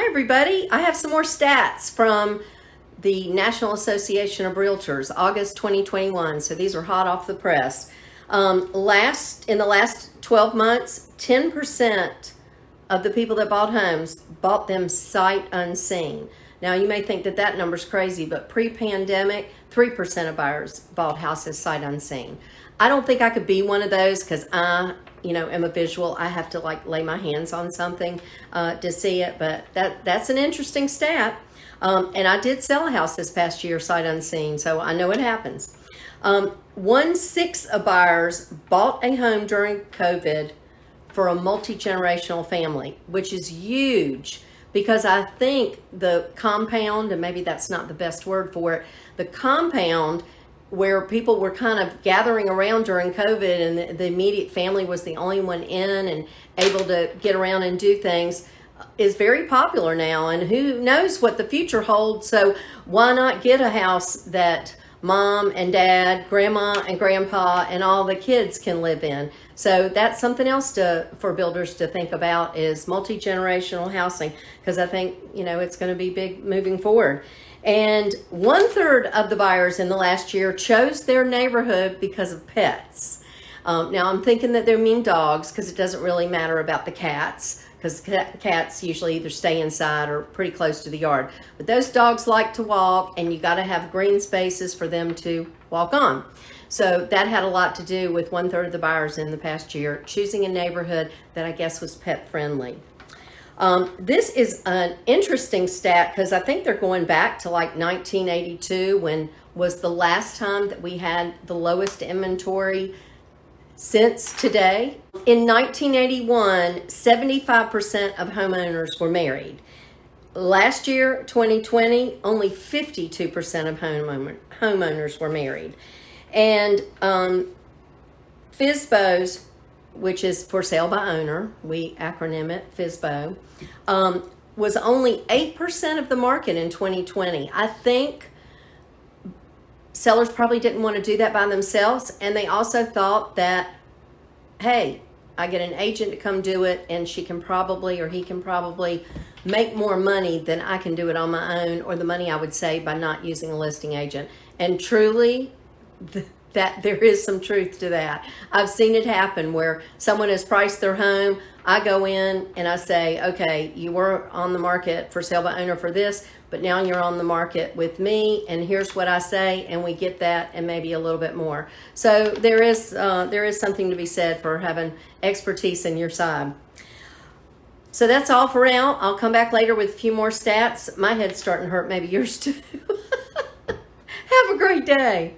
everybody. I have some more stats from the National Association of Realtors, August 2021. So these are hot off the press. In the last 12 months, 10% of the people that bought homes bought them sight unseen. Now you may think that that number's crazy, but pre-pandemic, 3% of buyers bought houses sight unseen. I don't think I could be one of those because I am a visual. I have to lay my hands on something to see it, but that's an interesting stat. And I did sell a house this past year sight unseen, so I know it happens. 1/6 of buyers bought a home during COVID for a multi-generational family, which is huge because I think the compound, and maybe that's not the best word for it, the compound where people were kind of gathering around during COVID and the immediate family was the only one in and able to get around and do things is very popular now, and who knows what the future holds. So why not get a house that mom and dad, grandma and grandpa, and all the kids can live in? So that's something else for builders to think about, is multi-generational housing, because I think it's going to be big moving forward. And 1/3 of the buyers in the last year chose their neighborhood because of pets. Now I'm thinking that they mean dogs, because it doesn't really matter about the cats, because cats usually either stay inside or pretty close to the yard. But those dogs like to walk, and you got to have green spaces for them to walk on. So that had a lot to do with 1/3 of the buyers in the past year choosing a neighborhood that I guess was pet friendly. This is an interesting stat because I think they're going back to 1982, when was the last time that we had the lowest inventory since today. In 1981, 75% of homeowners were married. Last year, 2020, only 52% of homeowners were married. And Fizbo's, which is for sale by owner, we acronym it Fizbo, was only 8% of the market in 2020. I think sellers probably didn't want to do that by themselves, and they also thought that, hey, I get an agent to come do it, and she can probably, or he can probably make more money than I can do it on my own, or the money I would save by not using a listing agent. And truly, that there is some truth to that. I've seen it happen where someone has priced their home. I go in and I say, okay, you were on the market for sale by owner for this, but now you're on the market with me, and here's what I say, and we get that and maybe a little bit more. So there is something to be said for having expertise in your side. So that's all for now. I'll come back later with a few more stats. My head's starting to hurt, maybe yours too. Have a great day.